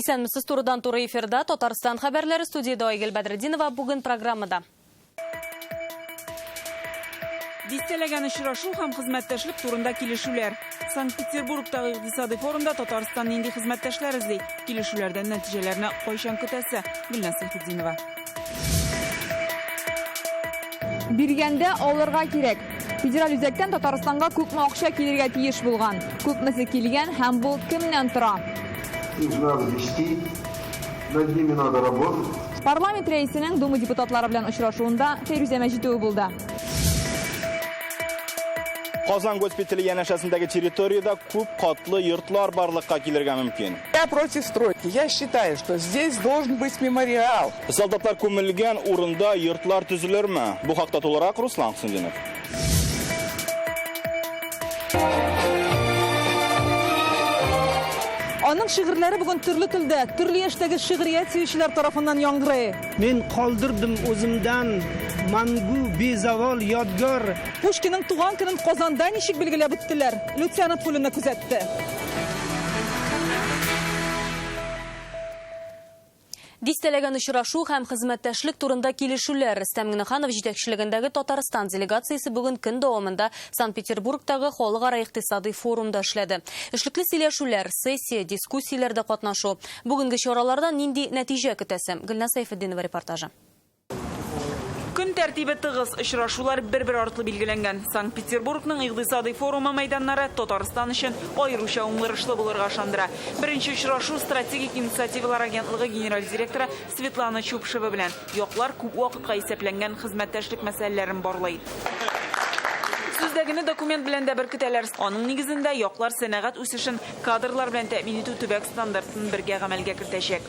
Исәнмесез турыдан туры эфирда Татарстан хәбәрләре студияда Айгөл Бәдретдинова бүген программада. Дистәләгән очрашу һәм хезмәттәшлек турында килешүләр. Санкт-Петербургтагы икътисади форумда Татарстан нинди хезмәттәшләр эзли? Килешүләрдән нәтиҗәләрне кайчан көтәсе? Гөлназ Сайфетдинова. Биргәндә алырга кирәк. Федераль үзәктән Татарстанга күпме акча килергә тиеш булган? Күпмесе килгән һәм бу кемнән тора? Их надо вести, над ними надо работать. Парламент рәисенең Дума депутатлары белән очрашуында Фәйрүзә Мәҗитова булды. Казан госпитале янәшәсендәге территорияда күп катлы йортлар барлыкка килергә мөмкин. Я против стройки. Я считаю, что здесь должен быть мемориал. Солдатлар күмелгән урында йортлар төзелерме? Бу хакта тулырак Руслан Хусейнов. Аның шигырьләре бүген төрле телдә, төрле яшьтәге шигърият сөючеләр тарафыннан яңгырый. Мен калдырдым үземдән мангу безавал ядгар. Пушкинның туган көнен Казанда ничек билгеләп үттеләр? Люциана Пулина күзәтте. Дистәләгән очрашу һәм хезмәттәшлек турында килешүләр. Рөстәм Миңнеханов җитәкчелегендәге Татарстан делегациясе бүген көн дәвамында Санкт-Петербургтагы халыкара икътисади форумда эшләде. Эшлекле сөйләшүләр, сессия, дискуссияләрдә катнашу. Бүгенге чаралардан нинди нәтиҗә көтәсе? Гөлназ Сайфетдинова репортажы. Көн тәртибе тыгыз, очрашулар бер-бер артлы билгеләнгән. Санкт-Петербургның икътисади форумы мәйданнары Татарстан өчен аеруча уңышлы булырга ышандыра. Беренче очрашу стратегик инициативалар агентлыгы генераль директоры Светлана Чупшева белән яклар күп вакытка исәпләнгән хезмәттәшлек мәсьәләләрен барлый. Сүздәгене документ белән дә беркетәләр. Аның нигезендә яклар сәнәгать үсешен, кадрлар белән тәэмин итү төбәк стандартын бергә гамәлгә кертәчәк.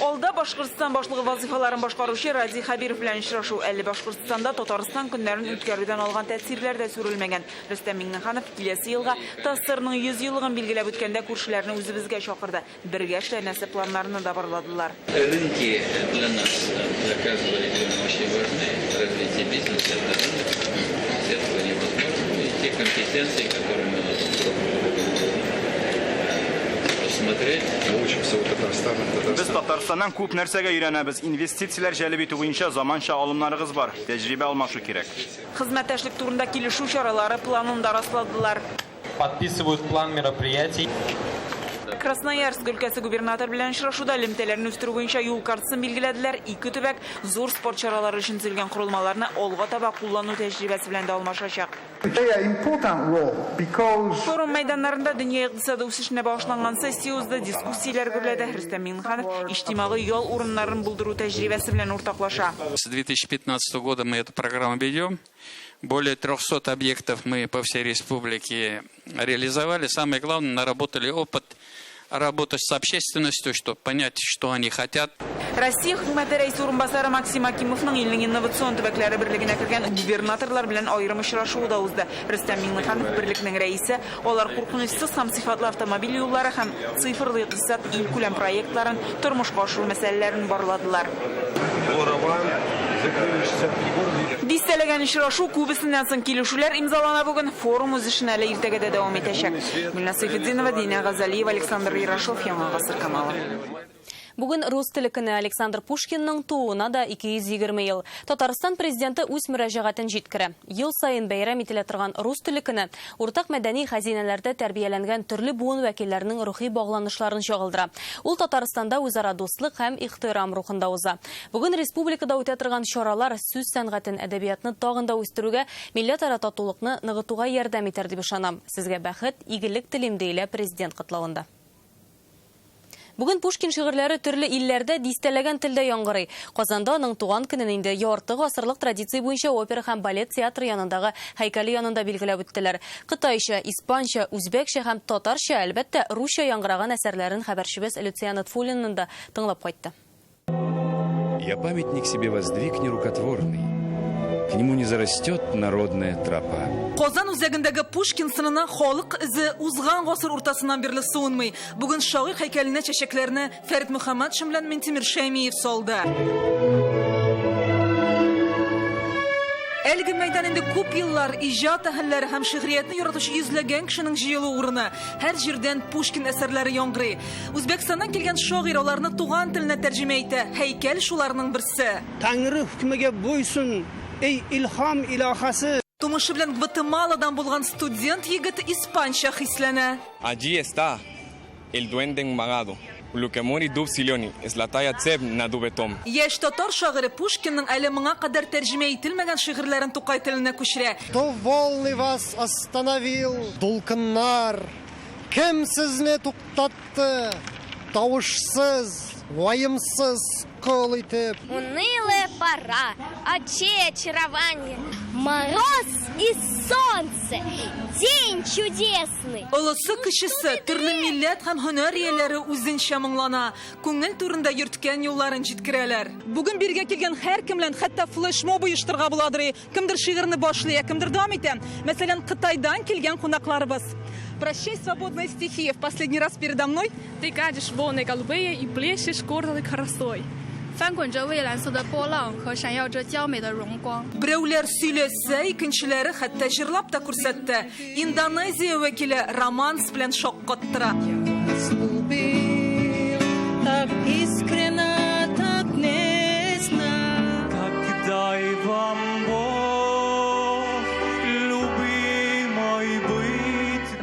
Алда Башкортстан башлыгы вазифаларын башкаручы Ради Хабиров белән очрашу. Әле Башкортстанда Татарстан көннәрен үткәрүдән алган тәэсирләр дә сүрелмәгән. Рөстәм Миңнеханов киләсе елга ТАССРның 100 еллыгын билгеләп үткәндә күршеләрне үзебезгә чакырды. Бергә эшләнәсе планнарны да барладылар. Рынки для нас, для каждого региона очень важны. Развитие бизнеса, это невозможно. И те компетенции, которые мы Biz Татарстаннан күп нәрсәгә өйрәнәбез. Инвестицияләр җәлеп итү буенча заманча алымнарыгыз бар. Тәҗрибә алмашу кирәк. Хезмәттәшлек турында килешү чаралары планында расладылар. Подписывают план мероприятий. Красноярск өлкәсе губернатор белән очрашуда элемтәләрне үстерү буенча юл картасын билгеләделәр. Ике төбәк зур спорт чаралары өчен төзелгән корылмаларны алга таба куллану тәҗрибәсе белән дә алмашачак. Форум мәйданнарында дөнья икътисады үсешенә багышланган сессия узды, дискуссияләр гөрләде. Рөстәм Миңнеханов иҗтимагый ял урыннарын булдыру тәҗрибәсе белән уртаклаша. С 2015 года мы эту программу ведем. Более 300 объектов мы по всей республике реализовали. Самое главное, наработали опыт работать с общественностью, чтобы понять, что они хотят. Россия хөкүмәте рәисе урынбасары Максим Акимовның илнең инновацион төбәкләре берлегенә кергән губернаторлар белән аерым очрашу да узды. Рөстәм Миңнеханов берлекнең рәисе, алар куркынычсыз һәм сыйфатлы автомобиль юллары һәм цифрлы икътисад ил күләм проектларын тормышка ашыру мәсьәләләрен барладылар. Дистәләгән очрашу күбесеннән соң килешүләр имзалана бүген. Форум үз эшен әле иртәгә дә дәвам итәчәк. Гөлназ Сайфетдинова, Дина Газалиева, Александр Ярошев, Яңа гасыр каналы. Бүген рус теле көне Александр Пушкинның тууына да 220 ел. Татарстан президенты үз мөрәҗәгатен җиткерә. Ел сайын бәйрәм ителә торган рус теле көне уртак мәдәни хәзинәләрдә тәрбияләнгән төрле буын вәкилләренең рухи багланышларын чагылдыра. Ул Татарстанда үзара дуслык һәм ихтирам рухында уза. Бүген республикада үтә торган чаралар сүз сәнгатен, әдәбиятны тагын да үстерүгә, милләтара татулыкны ныгытуга ярдәм итәр дип ышанам. Сезгә бәхет, игелек телим диелә президент котлавында. Бүген Пушкин шигырьләре төрле илләрдә дистәләгән телдә яңгырый. Казанда аның туган көнен инде ярты гасырлык традиция буенча опера һәм балет театры янындагы һәйкәле янында билгеләп үттеләр. Кытайча, испанча, үзбәкчә һәм татарча, әлбәттә, русча яңгыраган әсәрләрен хәбәрчебез Люциана Пулина да тыңлап кайтты. Я памятник себе воздвиг нерукотворный. К нему не зарастет народная тропа. Казан үзәгендәге Пушкин сынына халык изе узган гасыр уртасыннан бирле суынмый. Бүген шагыйрь һәйкәленә чәчәкләрне Фәрит Мөхәммәтшин белән Минтимер Шәймиев салды. Әлеге мәйдан инде күп еллар иҗат әһелләре һәм шигъриятны яратучы йөзләгән кешенең җыелу урыны. Һәр җирдән Пушкин әсәрләре яңгырый. Үзбәкстаннан килгән шагыйрь аларны туган теленә тәрҗемә итә. Һәйкәл шуларның берсе. Тәңре хөкмегә буйсун, эй илһам илаһасы. Тумышы белән Гватемаладан булган студент егет испанча хисләнә. Allí está el duende enmagado. Lo que mori dubsilioni es la talla tseb na dubetom. Яшь татар шагыйре Пушкинның әле моңа кадәр тәрҗемә ителмәгән шигырьләрен Тукай теленә күчерә. Кто волны вас остановил, дулкыннар? Кем сезне туктатты? Тавышсыз, ваемсыз кол итеп. Унылая пора, очей очарование, мороз и солнце, день чудесный. Олысы кешесе, төрле милләт һәм һөнәр ияләре үзенчә моңлана, күңел турында йөрткән юлларын җиткерәләр. Бүген биргә килгән һәр кемлән хәтта флешмоб оештырга буладыр. Кемдер шигырьне башлый, кемдер дәвам итә. Мәсәлән, Кытайдан килгән кунакларыбыз. Прощай, свободные стихи. В последний раз передо мной. Ты гадишь волны голубые и блещешь гордой красой. 翻滚着蔚蓝色的波浪和闪耀着娇美的荣光。 Біреулер сөйләсә, икенчеләре хәтта җырлап та күрсәтте. Индонезия вәкиле романс белән шаккаттыра. Так искренне, так нежно. Когда и вам Бог, любимый быть.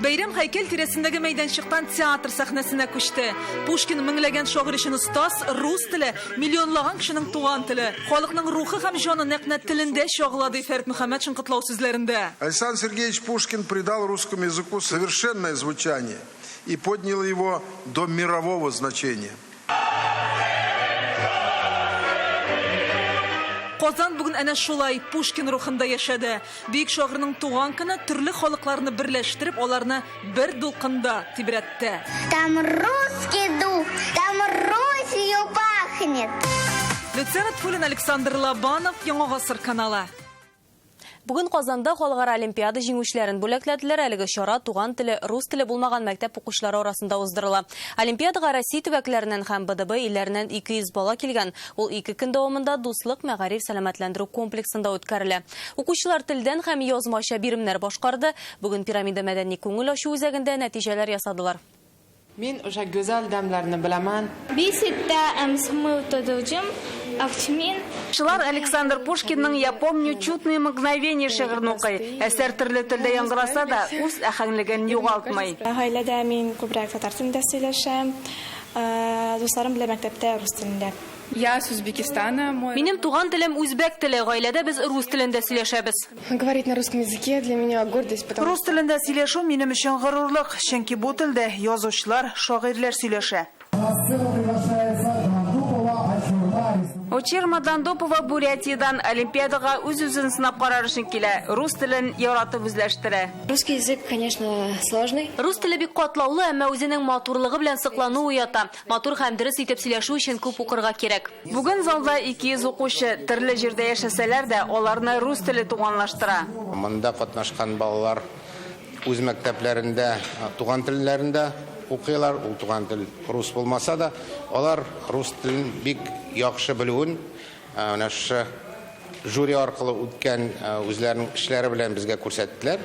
Бәйрәм һәйкәл тирәсендәге мәйданчыктан театр сәхнәсенә күчте. Пушкин меңләгән шагыйрь өчен остаз, рус теле, миллионлаган кешенең туган теле, халыкның рухы һәм җаны нәкъ телендә чагылады Фәрит Мөхәммәтшин котлау сүзләрендә. Александр Сергеевич Пушкин придал русскому языку совершенное звучание и поднял его до мирового значения. Казан бүген әнә шулай Пушкин рухында яшәде. Бөек шагыйрьнең туган көне төрле халыкларны берләштереп, аларны бер дулкында тибрәтте. Там русский дух, там Русью пахнет. Лейтенант Фулин Александр Лобанов, Яңа гасыр каналы. Бүген Казанда халыкара олимпиада җиңүчеләрен бүләкләделәр. Әлеге чара туган теле, рус теле булмаган мәктәп укучылары арасында уздырыла. Олимпиадага Россия төбәкләреннән һәм БДБ илләреннән 200 бала килгән. Ул 2 көн дәвамында дуслык, мәгариф, сәламәтләндерү комплексында үткәрелә. Укучылар телдән һәм язмача биремнәр башкарды. Бүген пирамида мәдәни күңел ачу үзәгендә нәтиҗәләр ясадылар. Мин уже гүзәл дәмләрне беләмен. Бисеттә әмсмы тудучым, Акчмин. Шулар Александр Пушкинның «Я помню чудные мгновения» шигырен укый. Әсәр төрле телдә яңгыраса да, үз әһәңлеген югалтмый. Гаиләдә мин күбрәк татар телендә сөйләшәм, дусларым белән мәктәптә рус телендә. Я с Узбекистана. Минем туган телем үзбәк теле, гаиләдә без рус телендә сөйләшәбез. Говорить на русском языке для меня гордость, потому Рус телендә сөйләшү минем өчен горурлык, чөнки бу телдә язучылар, шагыйрьләр сөйләшә. Очерма Дандопова Бурятиядан олимпиадага үз-үзен сынап карар өчен килә. Рус телен яратып үзләштерә. Русский язык, конечно, сложный. Рус теле бик катлаулы, әмма үзенең матурлыгы белән сыклану уята. Матур һәм дөрес итеп сөйләшү өчен күп укырга кирәк. Бүген залда 200 укучы төрле җирдә яшәсәләр дә, аларны рус теле туганлаштыра. Монда катнашкан балалар үз мәктәпләрендә туган телләрендә укыйлар, ул туган тел рус булмаса да, алар рус телен бик яхшы белүен, менә шу жюри аркылы үткән үзләренең эшләре белән безгә күрсәттеләр.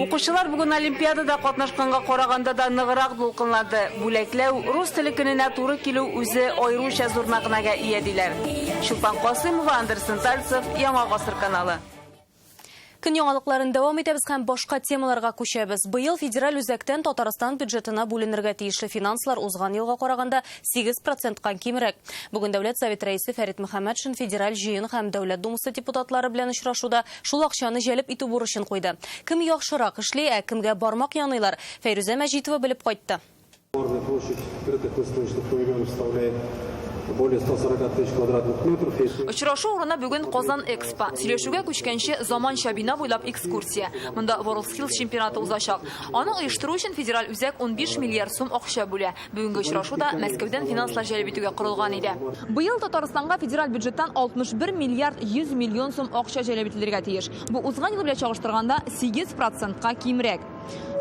Укучылар бүген олимпиадада катнашканга караганда да ныгырак дулкынлады. Бүләкләү, рус теле көненә туры килү үзе аеруча зур мәгънәгә ия диләр. Шулпан Касымова, Андерсон Тальцев, Яңа гасыр каналы. Көн яңалыкларын дәвам итәбез һәм башка темаларга күчәбез. Быел федераль үзәктән Татарстан бюджетына бүленергә тиешле финанслар узган елга караганда 8%-ка кимрәк. Бүген Дәүләт Совет рәисе Фәрит Мөхәммәтшин федераль җыен һәм Дәүләт Думасы депутатлары белән очрашуда шул акчаны җәлеп итү бурычын куйды. Кем яхшырак эшли, ә кемгә бармак яныйлар? Фәйрүзә Мәҗитова белеп кайтты. Более 140 тысяч квадратных метров. Очрашу урына бүген Казан Экспо. Сөйләшүгә күчкәнче заманча бина буйлап экскурсия. Монда WorldSkills чемпионаты узачак. Аны оештыру өчен федераль үзәк 15 миллиард сум акча бүлә. Бүгенге очрашуда Мәскәүдән финанслар җәлеп итүгә корылган иде. Быел Татарстанга федераль бюджеттан 61 миллиард 100 миллион сум акча җәлеп ителергә тиеш. Бу узган ел белән чагыштырганда 8%-ка кимрәк.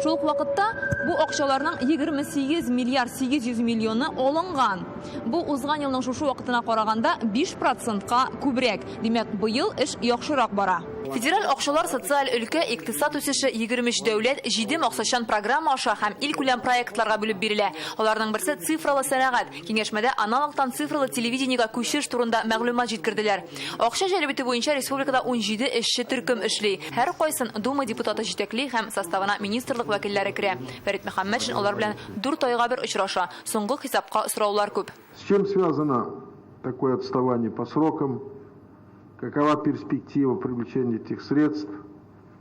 Шул ук вакытта бу акчаларның 28 миллиард 800 миллионы алынган. Бу узган елның шушы вакытына караганда 5%-ка күбрәк. Димәк, быел эш яхшырак бара. Федераль акчалар социаль өлкә икътисад үсеше 23 дәүләт 7 максатчан программа аша һәм ил күләм проектларга бүлеп бирелә. Аларның берсе цифрлы сәнәгать. Киңәшмәдә аналогтан цифрлы телевидениегә күчеш турында мәгълүмат җиткерделәр. Акча җәлеп итү буенча республикада 17 эшче төркем эшли. Һәр кайсын Дума депутаты җитәкли һәм составына министрлык вәкилләре керә. Фәрит Мөхәммәтшин алар белән 4 айга бер очраша. Соңгы хисапка сораулар күп. С чем связано такое отставание по срокам? Какова перспектива привлечения этих средств?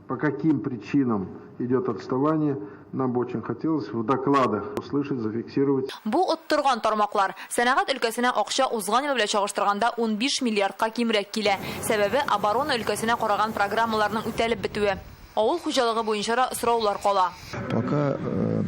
По каким причинам идет отставание? Нам бы очень хотелось в докладах услышать, зафиксировать. Бу оттырган тармаклар. Сәнәгать өлкәсенә акча узган ел белән чагыштырганда 15 миллиардка кимрәк килә. Сәбәбе оборона өлкәсенә караган программаларның үтәлеп бетүе. Авыл хуҗалыгы буенча сораулар кала. Пока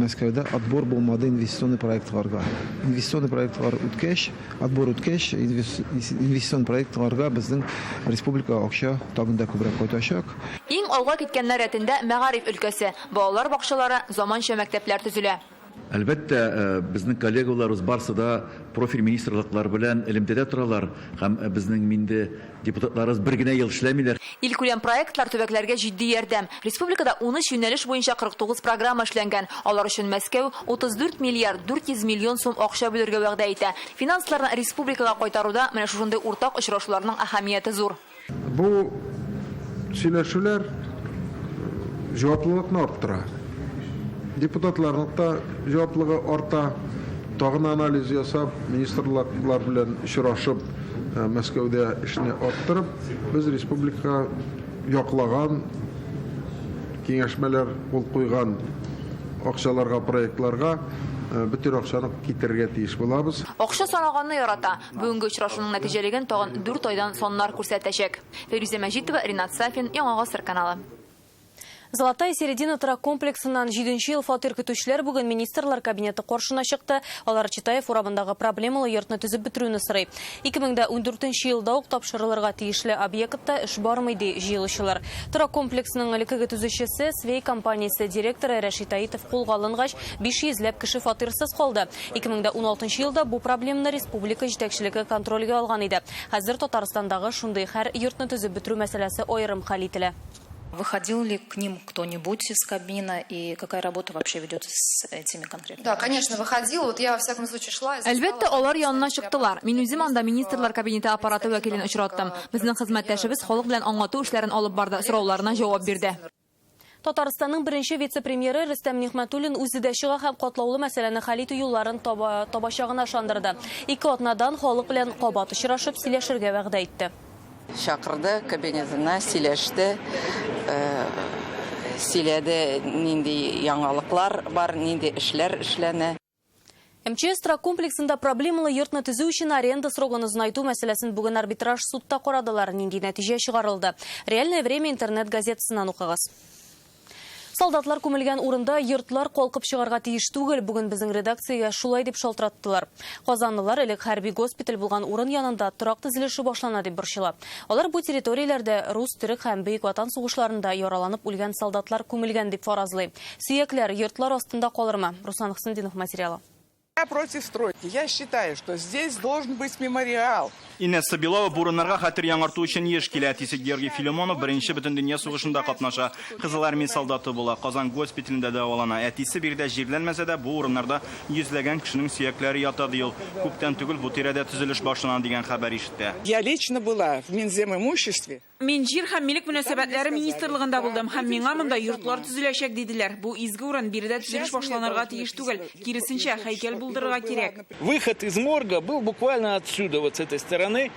Мәскәүдә отбор булмады инвестиционный проектларга. Инвестиционный проектлар үткәч, отбор үткәч, инвестиционный проектларга безнең республика акча тагында күбрәк кайтачак. Иң алга киткәннәр рәтендә Мәгариф өлкәсе. Балалар бакчалары, заманча мәктәпләр төзелә. Әлбәттә, безнең коллегаларыбыз барсы да профиль министрлыклар белән элемтәдә торалар һәм безнең миндә депутатларыбыз бер генә ел эшләмиләр. Ил күләм проектлар төбәкләргә җитди ярдәм. Республикада 13 юнәлеш буенча 49 программа эшләнгән. Алар өчен Мәскәү 34 миллиард 400 миллион сум акча бүлергә вәгъдә итә. Финансларны республикага кайтаруда менә шушындый уртак очрашуларның әһәмияте зур. Бу сөйләшүләр җаваплылыкны арттыра. Депутатларның да җаваплылыгы арта. Тагын анализ ясап, министрлыклар белән очрашып, Мәскәүдә эшне арттырып, без республика яклаган киңәшмәләр кул куйган акчаларга, проектларга бөтен акчаны китергә тиеш булабыз. Акча санаганны ярата. Бүгенге очрашуның нәтиҗәлеген тагын 4 айдан соннар күрсәтәчәк. Фәрүзә Мәҗитова, Ринат Сафин, Яңа Гасыр каналы. Золотая середина торак комплексынан 7-нче ел фатир көтүчеләр бүген министрлар кабинеты каршына чыкты. Алар Читаев урамындагы проблемалы йортны төзеп бетерүне сорый. 2014 елда ук тапшырылырга тиешле объектта эш бармый ди җыелучылар. Торак комплексының элекке төзүчесе Свей компаниясе директоры Рәшит Аитов кулга алынгач 500 кеше фатирсыз калды. 2016 елда бу проблеманы республика җитәкчелеге контрольгә алган иде. Хәзер Татарстандагы шундый һәр йортны төзеп бетерү мәсьәләсе аерым хәл ителә. Выходил ли к ним кто-нибудь из кабины и какая работа вообще ведется с этими конкретно? Да, конечно, выходил. Вот я во всяком случае шла. Әлбәттә, алар янына чыктылар. Мин үзем анда министрлар кабинеты аппараты вәкилен очраттым. Безнең хезмәттәшебез халык белән аңлату эшләрен алып барды, сорауларына җавап бирде. Татарстанның беренче вице-премьеры Рөстәм Нигъмәтуллин үзе дә чыга һәм катлаулы мәсьәләне хәл итү юлларын табачагына ышандырды. Ике атнадан халык белән кабат очрашып, сөйләшергә вәгъдә итте. Шакырды, кабинетына сөйләште. Сөйләде, нинди яңалыклар бар, нинди эшләр эшләнә. МЧС торак комплексында проблемалы йортны төзү өчен аренда срогын озынайту мәсьәләсен бүген арбитраж судта карадылар, нинди нәтиҗә чыгарылды. Реальное время интернет газетасыннан укыгыз. Солдатлар күмелгән урында йортлар калкып чыгарга тиеш түгел, бүген безнең редакциягә шулай дип шалтыраттылар. Казанлылар элек хәрби госпиталь булган урын янында торак төзелеше башлана дип борчыла. Алар бу территорияләрдә рус, төрек һәм Бөек Ватан сугышларында яраланып үлгән солдатлар күмелгән дип фаразлый. Сөякләр йортлар астында калырмы? Руслан Хсендинов материалы. Я против стройки. Я считаю, что здесь должен быть мемориал. Инесса Билова бурыннарга хәтер яңарту өчен еш килә. Әтисе Георгий Филимонов беренче бөтен дөнья сугышында катнаша. Кызыл армия солдаты була. Казан госпиталендә дәвалана. Әтисе биредә җирләнмәсә дә, бу урыннарда йөзләгән кешенең сөякләре ята ди ул. Күптән түгел бу тирәдә төзелеш башлана дигән хәбәр ишетте. Я лично была в Минземимуществе. Мин җир һәм милек мөнәсәбәтләре министрлыгында булдым һәм миңа монда йортлар төзеләчәк диделәр. Бу изге урын биредә төзелеш башланырга тиеш түгел. Киресенчә һәйкәл булдырырга кирәк. Выход из морга был буквально отсюда, вот с этой стороны.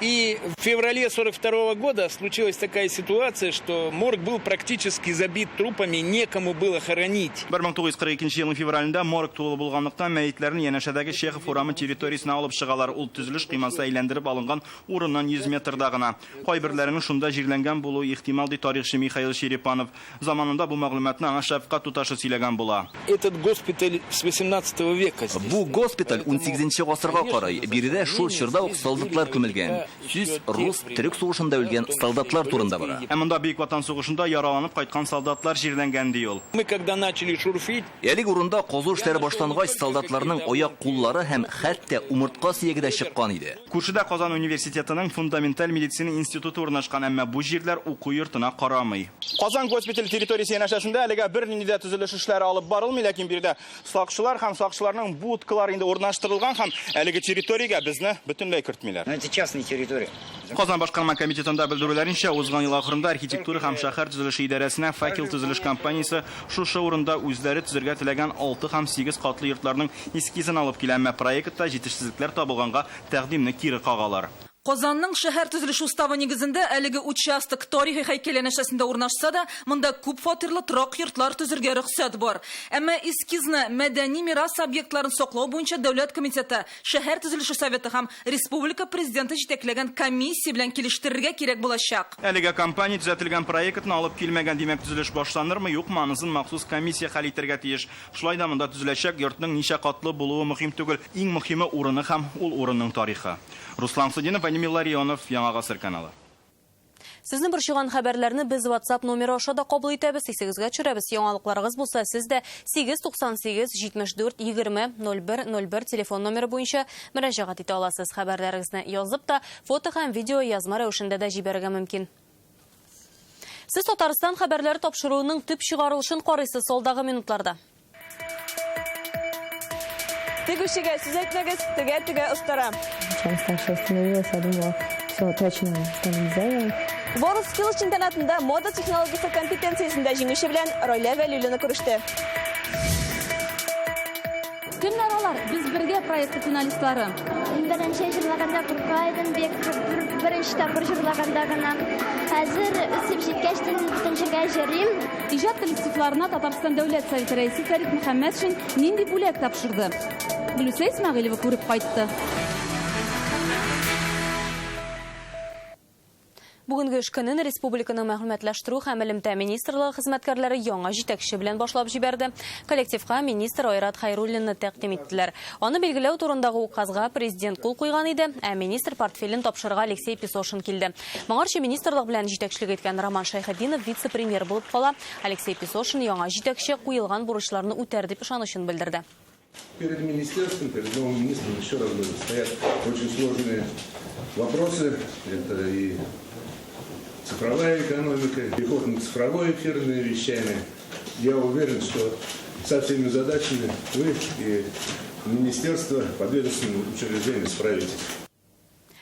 И в феврале 1942 года случилась такая ситуация, что морг был практически забит трупами, некому было хоронить. 1942 елның февралендә морг тулы булганлыктан мәетләрне янәшәдәге Чехов урамы территориясенә алып чыгалар. Ул төзелеш кыймасы әйләндереп алынган урыннан 100 метрда гына. Кайберләренең шунда җирләнгән булуы ихтимал ди тарихчы Михаил Черепанов. Заманында бу мәгълүматны аңа шәфкать туташы сөйләгән була. Этот госпиталь с 18 века. Бу госпиталь 18 гасырга карый. Биредә шул чорда ук солдатлар күмелгән. Сүз рус-түрік сугышында өлген солдатлар турында бара. Монда Бөек Ватан сугышында яраланып кайткан солдатлар җирләнгән ди ул. Мы когда начали шурфить, Әлеге урында казу эшләре башлангач, солдатларның аяк-куллары һәм хәтта умыртка сөяге дә чыккан иде. Күршедә Казан университетының фундаменталь медицина институты урнашкан, әмма бу җирләр уку йортына карамый. Казан госпиталь территориясе янәшәсендә әлегә бернинди дә төзелеш эшләре алып барылмый, ләкин биредә сакчылар һәм сакчыларның будкалары инде урнаштырылган һәм әлеге территориягә безне бөтенләй кертмиләр. Это частная территория. Казан башкарма комитетында белдерүләренчә, узган ел ахырында архитектура һәм шәһәр төзелеше идарәсенә Факел төзелеш компаниясе шушы урында үзләре төзергә теләгән 6 һәм 8 катлы йортларның эскизын алып килә, әмма проектта җитешсезлекләр табылганга тәкъдимне кире кагалар. Казанның шәһәр төзелеш уставы нигезендә әлеге участок тарихи һәйкәлләнешәсендә урнашса да, монда күп фатирлы торак йортлар төзергә рөхсәт бар. Әмма эскизны мәдәни мирас объектларын саклау буенча дәүләт комитеты, шәһәр төзелеше советы һәм республика президенты җитәкләгән комиссия белән килештерергә кирәк булачак. Әлеге компания төзәтелгән проектны алып килмәгән, димәк төзелеш башланырмы, юкмы, анысын махсус комиссия хәл итәргә тиеш. Шулай да монда төзеләчәк йортның ничә катлы булуы мөһим түгел, иң мөһиме урыны һәм ул урынның тарихы. Руслан Судинов, Милларионов, Яңа Гасыр каналы. Сезне борчыган хәбәрләрне без WhatsApp номеры аша да кабул итәбез. Исегезгә төшерәбез. Яңалыкларыгыз булса, сез дә 898 74 20 01 телефон номеры буенча мөрәҗәгать итә аласыз. Хәбәрләрегезне язып та, фото һәм видео язма рәвешендә дә җибәрергә мөмкин. Сез Татарстан хәбәрләре тапшыруының төп чыгарылышын карыйсыз алдагы минутларда. Тегүшегә сүз әйтмәгез, тегә остара. Старше остановилась, я думала, все точно там сделаем. WorldSkills чемпионатында мода технологиясы компетенциясында җиңүче белән Ройля Вәлиуллина күреште. Кемнәр алар? Без бергә проект финалистлары. Беренче җырлаганда куркайдым, беренче тапкыр җырлаганда гына. Хәзер үсеп җиткәч төнчегә җырым. Иҗат коллективларына Татарстан дәүләт советы рәисе Фәрит Мөхәммәтшин нинди бүләк тапшырды? Гөлүсә Исмәгыйлова күреп кайтты. Бүгенге эш көнен республиканың мәгълүматлаштыру һәм элемтә министрлыгы хезмәткәрләре яңа җитәкче белән башлап җибәрде. Коллективка министр Айрат Хайруллинны тәкъдим иттеләр. Аны билгеләү турындагы указга президент кул куйган иде, ә министр портфелен тапшырырга Алексей Песошин килде. Моңарчы министрлык белән җитәкчелек иткән Роман Шайхетдинов вице-премьер булып кала. Алексей Песошин яңа җитәкче куелган бурычларны үтәр дип ышанычын белдерде. Перед министерством, перед новым министром еще раз говорю, стоят очень сложные вопросы. Это и цифровая экономика, переход на цифровое эфирное вещание. Я уверен, что со всеми задачами вы и министерство, подведомственные учреждения справитесь.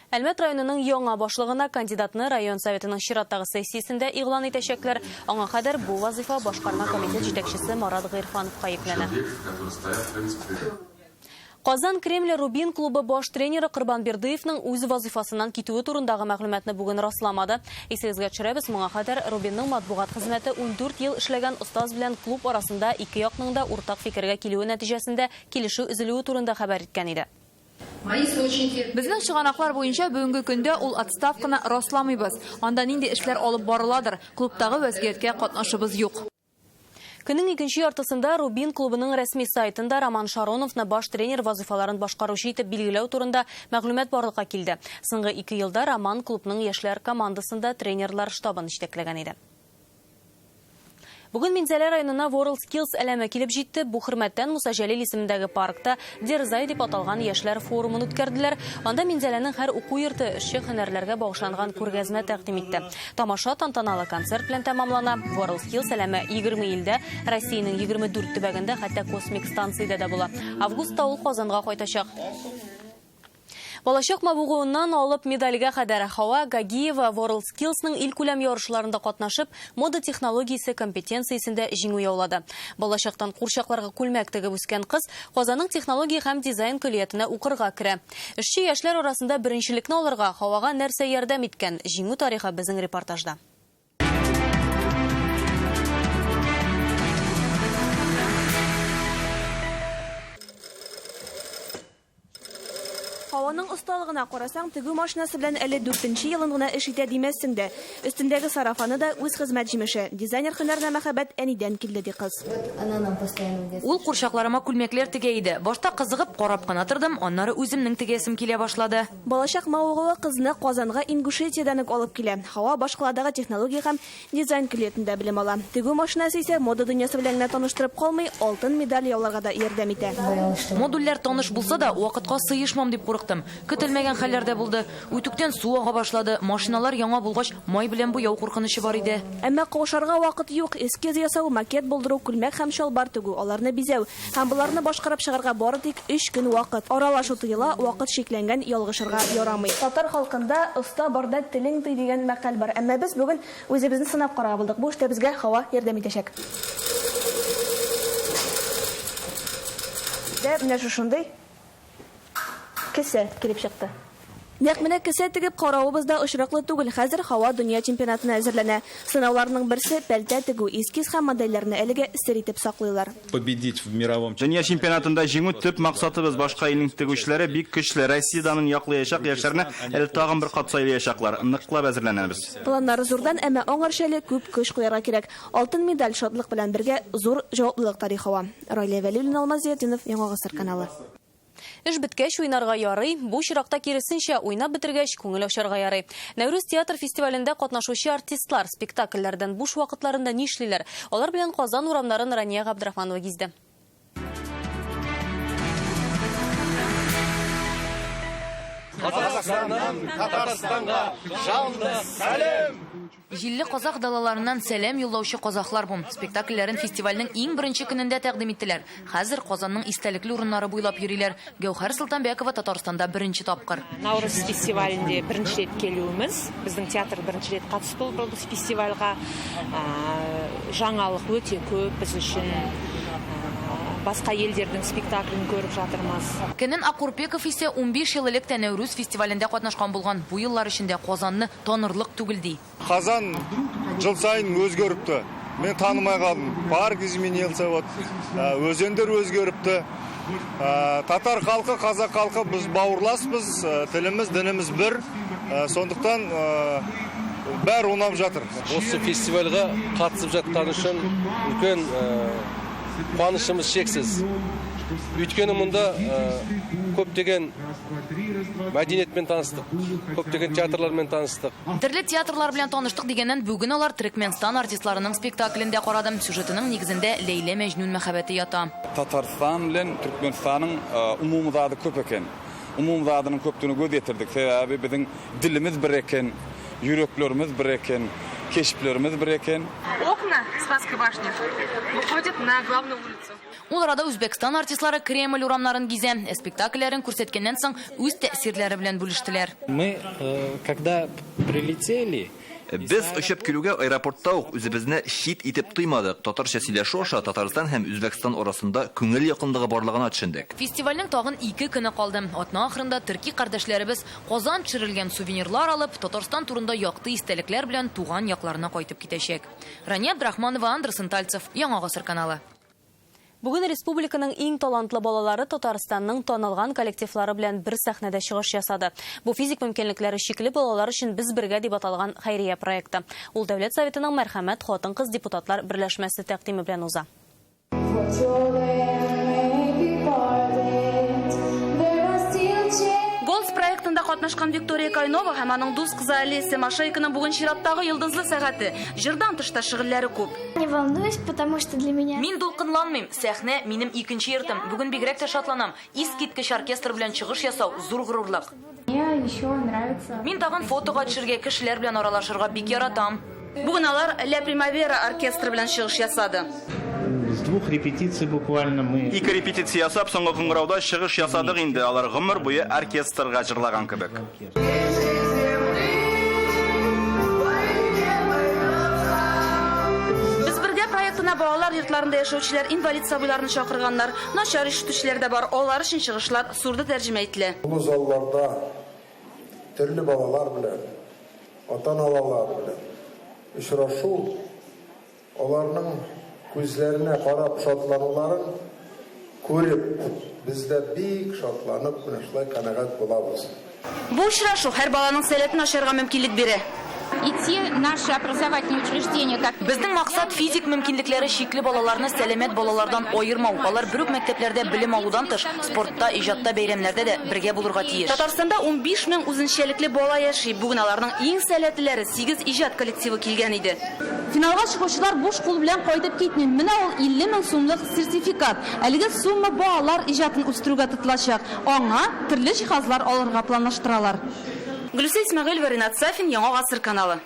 Әлмәт районының яңа башлыгына кандидатны район советының чираттагы сессиясендә игълан итәчәкләр. Аңа кадәр бу вазифа башкарма комитет җитәкчесе Марат Гыйрфановка йөкләнә. Казан Кремль Рубин клубы баш тренеры Кырбанбердыевның үз вазифасыннан китүе турындагы мәгълүматны бүген расламады. Исегезгә төшерәбез, моңа кадәр Рубинның матбугат хезмәте 14 ел эшләгән остаз белән клуб арасында ике якның да уртак фикергә килүе нәтиҗәсендә килешү өзелүе турында хәбәр иткән иде. Безнең чыганаклар буенча бүгенге көндә ул отставканы расламыйбыз. Анда нинди эшләр алып барыладыр, клубтагы вазгыятькә катнашыбыз юк. Көннең икенче яртысында Рубин клубының рәсми сайтында Роман Шароновны баш тренер вазифаларын башкаручы итеп билгеләү турында мәгълүмат барлыкка килде. Соңгы 2 елда Роман клубның яшьләр командасында тренерлар штабын җитәкләгән иде. Бүген Минзәлә районына WorldSkills әләме килеп җитте. Бу хөрмәттән Муса Җәлил исемендәге паркта Дерзай дип аталган яшьләр форумын үткәрделәр. Анда Минзәләнең һәр уку йорты эшче һөнәрләргә багышланган күргәзмә тәкъдим итте. Тамаша тантаналы концерт белән тәмамлана. WorldSkills әләме 20 илдә, Россиянең 24 төбәгендә, хәтта космик станциядә дә була. Августта ул Казанга кайтачак. Балачак мабугуыннан алып медальгә кадәр Хава Гагиева WorldSkillsның ил күләм ярышларында катнашып, мода технологиясе компетенциясендә җиңү яулады. Балачактан курчакларга күлмәк тегеп үскән кыз Казанның технология һәм дизайн көллиятенә укырга керә. Эшче яшьләр арасында беренчелекне алырга Хавага нәрсә ярдәм иткән? Җиңү тарихы безнең репортажда. Хаваның осталыгына карасаң, тегү машинасы белән әле 4нче елын гына эш итә димәссең дә. Өстендәге сарафаны да үз хезмәт җимеше. Дизайнер һөнәренә мәхәббәт әнидән килде ди кыз. Ул курчакларыма күлмәкләр тегә иде. Башта кызыгып карап кына тордым, аннары үземнең тегәсем килә башлады. Балачак Маугова кызны Казанга Ингушетиядән үк алып килә. Хава башкаладагы технология һәм дизайн көллиятендә белем ала. Тегү машинасы исә мода дөньясы белән генә таныштырып калмый, алтын медаль яуларга да ярдәм итә. Модульләр таныш булса да, вакытка сыешмам дип курыктым. Көтелмәгән хәлләрдә булды. Үтүктән су ага башлады. Машиналар яңа булгач, май белән буяу куркынычы бар иде. Әмма каушарга вакыт юк. Эскиз ясау, макет булдыру, күлмәк һәм шалбар тегү, аларны бизәү һәм буларны башкарып чыгарга бары тик 3 көн вакыт. Аралашу тыела, вакыт шикләнгән, ялгышырга ярамый. Татар халкында оста барда телең тый дигән мәкаль бар. Әмма без бүген үзебезне сынап карап булдык. Бу эштә безгә Хава ярдәм итәчәк. Менә шушындый кесе килеп чыкты. Нәкъ менә кесе тегеп каравыбызда очраклы түгел. Хәзер Хава дөнья чемпионатына әзерләнә. Сынауларның берсе пәлтә тегү, эскиз һәм модельләрне әлегә сер итеп саклыйлар. Победить в мировом дөнья чемпионатында җиңү төп максатыбыз. Башка илнең тегүчеләре бик көчле. Россиянең яклаячак яшьләрне әле тагын бер кат сайлаячаклар. Ныклап әзерләнәбез. Планнары зурдан, әмма аңарчалы күп көч куярга кирәк. Алтын медаль шатлык белән бергә зур җаваплылык тарихы Хава. Райля Вәлиуллина, Алмазетдинов, Яңа Гасыр каналы. Эш беткәч уйнарга ярый, бу чиракта киресенчә уйнап бетергәч күңел ачарга ярый. Нәүрүз театр фестивалендә катнашучы артистлар спектакльләрдән буш вакытларында нишлиләр? Алар белән Казан урамнарын Рания Габдрахманова гизде. Казахстаннан Татарстанга жалынды сәлем! Җилле казах далаларыннан сәлам юллаучы казахлар бу. Спектакльләрен фестивальнең иң беренче көнендә тәкъдим иттеләр. Хәзер Казанның истәлекле урыннары буйлап йөриләр. Гәүһәр Солтанбекова Татарстанда беренче тапкыр. Наурыз фестивалендә беренче рет килүебез. Безнең театр беренче рет катнашты бу фестивальгә. Жаңалык өте күп без өчен. Басқа елдердің спектаклін көріп жатырмыз. Кенен Акурпеков ise 15 ел элек Нәүрүз фестивалендә катнашкан булган. Бу еллар эчендә Казанны танырлык түгел ди. Казан жыл сайын өзгөрүптү. Мен танымай калдым. Парк изменился, вот. Өзендер өзгөрүптү. Татар халкы, казак халкы biz бауырласпыз, тіліміз, дініміз бір. Сондықтан бәрі ұнап жатыр. Осы фестивальға қатысып жатқан үшін үлкен қуанышымыз шексіз. Өйткені мұнда көптеген мәдениетмен таныстық, көптеген театрлармен таныстық. Түрлі театрлар белән таныштык дигәннән бүген алар Түркменстан артистларының спектаклендә карадым. Сюжетының нигезендә Лейла Мәҗнүн мәхәббәте ята. Татарстан белән Түркменстанның умумы заты күп икән. Умум затының көптүне көз етирдик. Сәбәби безнең дилimiz бер икән, йөрәкләрimiz бер икән, кешпләрimiz бер икән. Окна Спасской башни выходят на главную улицу. Ул арада Үзбекстан артистлары Кремль урамнарын гизә. Спектакльләрен күрсәткәннән соң үз тәэсирләре белән бүлештеләр. Мы, когда прилетели, Без очып килүгә аэропортта ук үзебезне шит итеп тоймадык. Татарча сөйләшү аша Татарстан һәм Үзбекстан арасында күңел якынлыгы барлыгына төшендек. Фестивальнең тагын 2 көне калды. Атна ахырында төрки кардәшләребез Казан төшерелгән сувенирлар алып, Татарстан турында якты истәлекләр белән туган якларына кайтып китәчәк. Рания Абдрахманова, Андерсон Тальцев, Яңа Гасыр каналы. Бүген республиканың иң талантлы балалары Татарстанның танылган коллективлары белән бер сәхнәдә чыгыш ясады. Бу физик мөмкинлекләре шикле балалар өчен без бергә дип аталган хәйрия проекты. Ул Дәүләт Советының мәрхәмәт хатын-кыз депутатлар берләшмәсе тәкъдиме белән уза. Голс проектында катнашкан Виктория Кайнова һәм аның дус кызы Алеся Машейканың бүген чираттагы йылдызлы сәгате. Җырдан тышта шөгыльләре күп. Не волнуюсь, потому что для меня... Мин дулкынланмыйм. Сәхнә минем икенче йортым. Бүген бигрәк тә шатланам. Искиткеч оркестр белән чыгыш ясау зур горурлык. Мне еще нравится... Мин тагын фотога төшергә, кешеләр белән аралашырга бик яратам. Бүген алар Ля Примавера оркестры белән чыгыш ясады. С двух репетиций буквально мы... Ике репетиция ясап, соңгы кыңгырауда чыгыш ясадык инде. Алар гомер буе оркестрга җырлаган кебек. Без бергә проектына балалар йортларында яшәүчеләр, инвалид сабыйларны чакырганнар, начар ишетүчеләр дә бар. Алар өчен чыгышлар сурда тәрҗемә ителә. Бу залларда төрле балалар белән, ата-аналар белән очрашу, аларның күзләренә карап шатлануларын көріп, бізді бик шатланып, күнәшлай қанағат болабыз. Бу очрашу һәр баланың сәләтен ашырга мөмкинлек бирә. Идти наши образовательные учреждения как Безнең максат физик мөмкинлекләре шикле балаларны сәламәт балалардан айырмау. Алар бер үк мәктәпләрдә белем алудан тыш, спортта, иҗатта, бәйрәмнәрдә дә бергә булырга тиеш. Татарстанда 15 мең үзенчәлекле бала яши. Бүген аларның иң сәләтлеләре 8 иҗат коллективы килгән иде. финалга чыгучылар буш кул белән кайтып китми. Менә ул 50 мең сумлык сертификат. Әлеге сумма балалар иҗатын үстерүгә тотылачак. Аңа төрле җиһазлар алырга планлаштыралар. Гөлсә Исмәгыйль, Ринат Сафин, Яңа Гасыр каналы.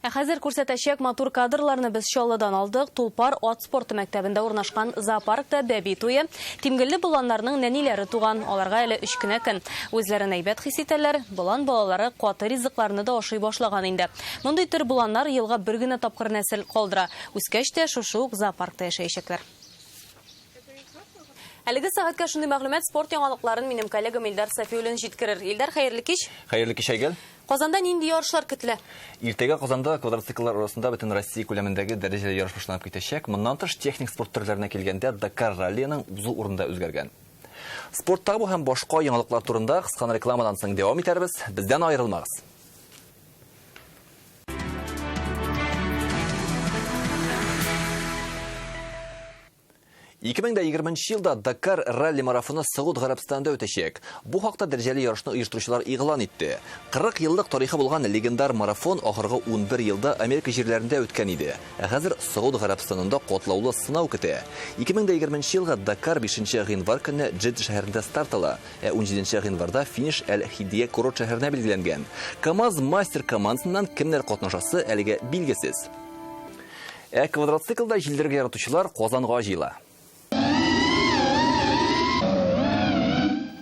Хәзер күрсәтәчәк матур кадрларны без Чаллыдан алдык. Тулпар ат спорты мәктәбендә урнашкан зоопаркта бәби туе. Тимгелле боланнарның нәниләре туган. Аларга әле 3 кенә көн. Үзләрен әйбәт хис итәләр. Болан балалары каты ризыкларны да ашый башлаган инде. Мондый төр боланнар елга бер генә тапкыр нәсел калдыра. Үскәч тә шушы ук зоопаркта яшәячәкләр. Әлеге сәгатькә шундый мәгълүмат спорт яңалыкларын минем коллегам Илдар Сафиуллин җиткерер. Илдар, хәерле кич. Хәерле кич, Айгөл. Казанда нинди ярышлар көтелә? Иртәгә Казанда квадроцикллар арасында бөтен Россия күләмендәге дәрәҗәле ярыш башланып китәчәк. Моннан тыш техник спорт төрләренә килгәндә Дакар раллиның узу урында үзгәргән. Спорттагы бу һәм башка яңалыклар турында кыска рекламадан соң дәвам итәрбез. Бездән аерылмагыз. 2020 елда Дакар ралли марафоны Сауд Гарәбстанда үтәчәк. Бу хакта дәрәҗәле ярышны оештыручылар игълан итте. 40 еллык тарихы булган легендар марафон ахыргы 11 елда Америка җирләрендә үткән иде. Хәзер Сауд Гарәбстанында катлаулы сынау көтә. 2020 елга Дакар 5 гыйнвар көнне Джидда шәһәрендә старт ала, 17 гыйнварда финиш Әл-Хидия курорт шәһәренә билгеләнгән. КамАЗ мастер командасыннан кемнәр катнашасы әлегә билгесез. Квадроциклда җилдергә яратучылар Казанга җыела.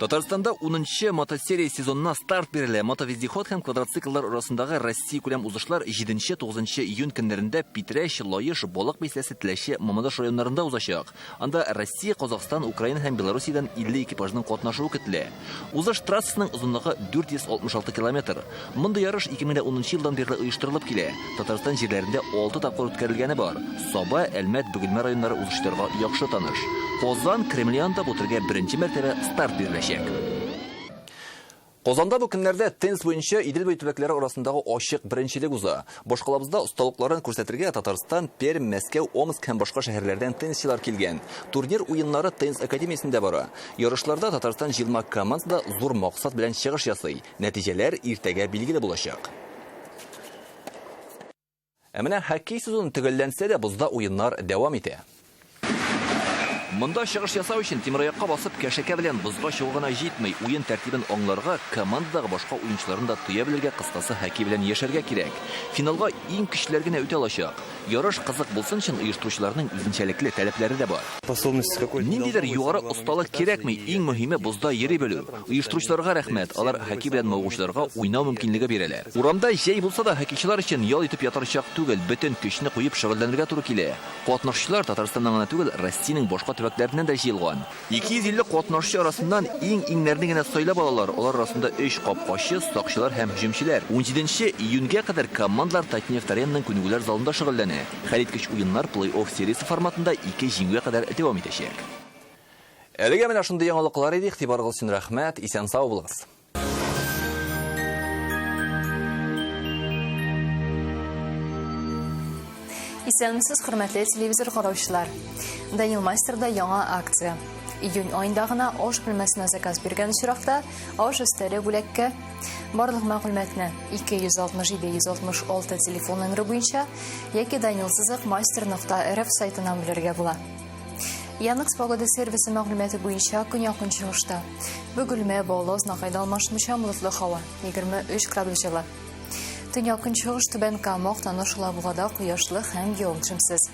Татарстанда 10-нчы мотосерия сезонына старт бирелә. Мотовездеход һәм квадроцикллар арасындагы Россия күләм узышлар 7-9 июнь көннәрендә Питрәч, Лаеш, Балык Бәйсәсе, Теләче, Мамадыш районнарында узачак. Анда Россия, Казакстан, Украина һәм Белоруссиядән 50 экипажның катнашуы көтелә. Узыш трассасының озынлыгы 466 километр. Мондый ярыш 2010 елдан бирле оештырылып килә. Татарстан җирләрендә 6 тапкыр үткәрелгәне бар. Саба, Әлмәт, Бөгелмә районнары узышларга яхшы таныш. Казан, Кремлянда бу төргә беренче мәртәбә старт биреләчәк. Казанда бу көннәрдә теннис буенча Идел буе төбәкләре арасындагы ачык беренчелек уза. Башкалабызда осталыкларын күрсәтергә Татарстан, Пермь, Мәскәү, Омск һәм башка шәһәрләрдән теннисчылар килгән. Турнир уеннары теннис академиясендә бара. Ярышларда Татарстан җыелма командасында зур максат белән чыгыш ясый. Нәтиҗәләр иртәгә билгеле булачак. Менә хоккей сезоны төгәлләнсә дә, бузда уеннар дәвам итә. Монда чыгыш ясау өчен тимераяққа басып кәшәкә белән бузга чыгуына җитмей, уен тәртибен аңларга, командадагы башка уенчыларын да туя белергә, кыскасы хоккей белән яшәргә кирәк. Финалга иң көчлеләр генә үтә алачак. Ярыш кызык булсын өчен оештыручыларның үзенчәлекле таләпләре дә бар. Ниндидер югары осталык кирәкми, иң мөһиме бузда йөри белү. Оештыручыларга рәхмәт, алар хоккей белән мавыгучыларга уйнау мөмкинлеге бирәләр. Урамда җәй булса да хоккейчылар өчен ял итеп ятарчак түгел, бөтен көчне куеп шөгыльләнергә туры килә. Катнашучылар Татарстаннан гына түгел, Россиянең башка төбәкләреннән дә җыелган. 250 катнашучы арасыннан иң-иңнәрне генә сайлап алалар. Алар арасында 3 капкачы, сакчылар һәм һөҗүмчеләр. 17 июньгә кадәр командалар Татнефть-Аренаның күнегүләр залында шөгыльләнә. Хәлиткеч уеннар плей-офф сериясе форматында 2 җиңүгә кадәр дәвам итәчәк. Әлегә менә шундый яңалыклар иде. Игътибарыгыз өчен рәхмәт. Исән сау булыгыз. Исәнмесез, хөрмәтле телевизор караучылар. Данил Мастерда яңа акция. Июнь айында гына аш бүлмәсенә заказ биргән очракта аш өстәле бүләккә барлык мәгълүматны 267-166 телефон номеры буенча яки danilsызык.master.rf сайтынан белергә була. Янык погода сервисы мәгълүматы буенча көн якын чыгышта. Бөгелмә, Болоз, Нахайда алмашмыйча болытлы һава 23 градус җылы. Төньяк көнчыгыш түбән Камак, Танышла бугада кояшлы һәм явым-төшемсез.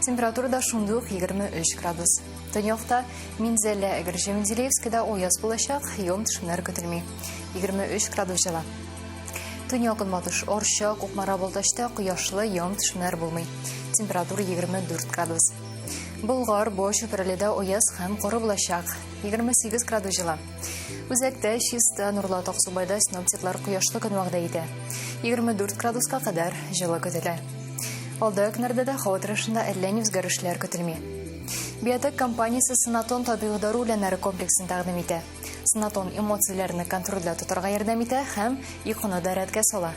Температурада шундый ук 23 градус. Төньякта Минзәлә, Әгерҗе, Менделеевскида аяз булачак, явым-төшемнәр көтелми. 23 градус җылы. Төньяк-көнбатыш Орча, Кукмара, Балтачта кояшлы явым-төшемнәр булмый. Температура 24 градус. Болгар, Бош, Пәрәледә аяз һәм кары булачак, 28 градус җылы. Үзәктә, Чиста, Нурлат, Аксубайда синоптиклар кояшлы көн вәгъдә итә. 24 градуска кадәр җылы көтелә. Алда көннәрдә дә һава торышында әллә ни үзгәрешләр көтелми. Биотек компаниясы Санатон табиғи даруләнәре комплексын тәкъдим итә. Санатон эмоцияләрне контрольдә тотарга ярдәм итә һәм йокыны да рәткә сала.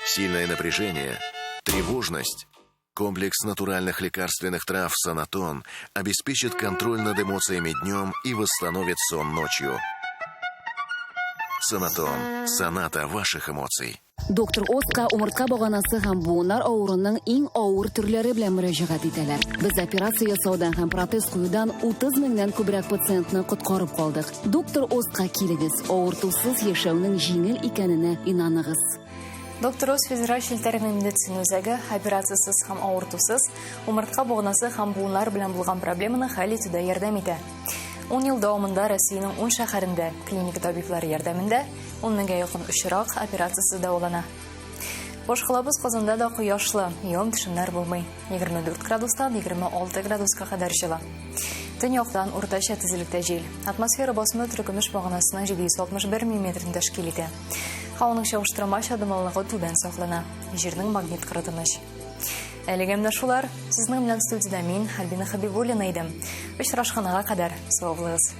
Сильное напряжение, тревожность. Комплекс натуральных лекарственных трав «Санатон» обеспечит контроль над эмоциями днем и восстановит сон ночью. «Санатон» – соната ваших эмоций. Доктор Оска умыртка баганасы һәм буыннар авыруының иң авыр төрләре белән мөрәҗәгать итәләр. Без операция ясаудан һәм протез куюдан 30 меңнән күбрәк пациентны коткарып калдык. Доктор Оска килегез, авыртусыз яшәүнең җиңел икәненә инаныгыз. Доктор Оз федераль шелтәренең медицина үзәге операциясыз һәм авыртусыз умыртка баганасы һәм буыннар белән булган проблеманы хәл итүдә ярдәм итә. 10 ел дәвамында Россиянең 10 шәһәрендә клиника табиблары ярдәмендә 10 меңгә якын очрак операциясы дәвалана. Башкалабыз Казанда да кояшлы, явым-төшемнәр булмый. 24 градустан 26 градуска кадәр җыла. Төньяктан уртача тизлектә җил. Атмосфера басымы төркемеш баганасының 761 мм тәшкил итә. Һаваның чагыштырмача дымлылыгы түбән саклана. Җирнең магнит кырытыныч. Әлегә шулар, сезнең белән студиядә мин, Альбина Хабибуллина идем. Очрашканга кадәр сау булыгыз.